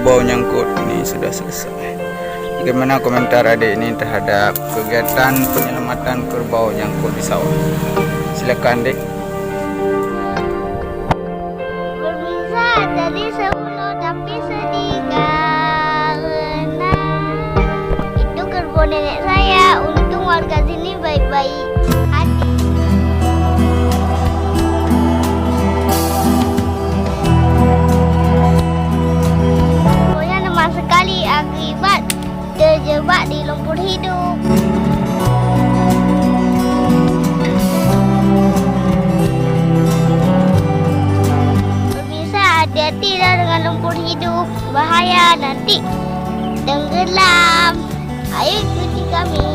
kerbau nyangkut ini sudah selesai. Bagaimana komentar adik ini terhadap kegiatan penyelamatan kerbau nyangkut di sawah? Silakan adik. Berbisa dari 10 tapi sedih karena itu kerbau nenek saya. Untung warga sini baik-baik hati. Kerbaunya lemah sekali akibat terjebak di lumpur hidup. Hati-hati dengan lumpur hidup, bahaya nanti tenggelam. Ayo ikuti kami.